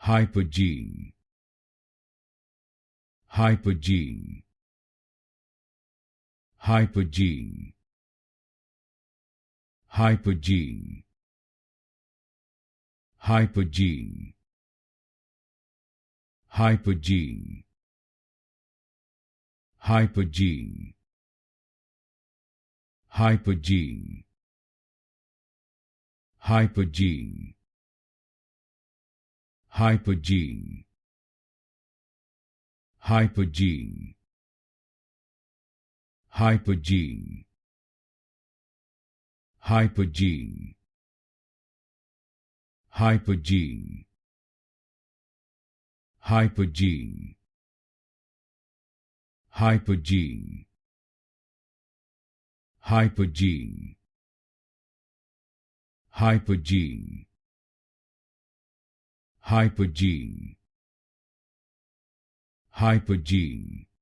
Hypogene, hypogene, hypogene, hypogene, hypogene, hypogene, hypogene, hypogene, hypogene, hypogene, hypogene, hypogene, hypogene, hypogene, hypogene, hypogene, hypogene, hypogene, hypogene, hypogene,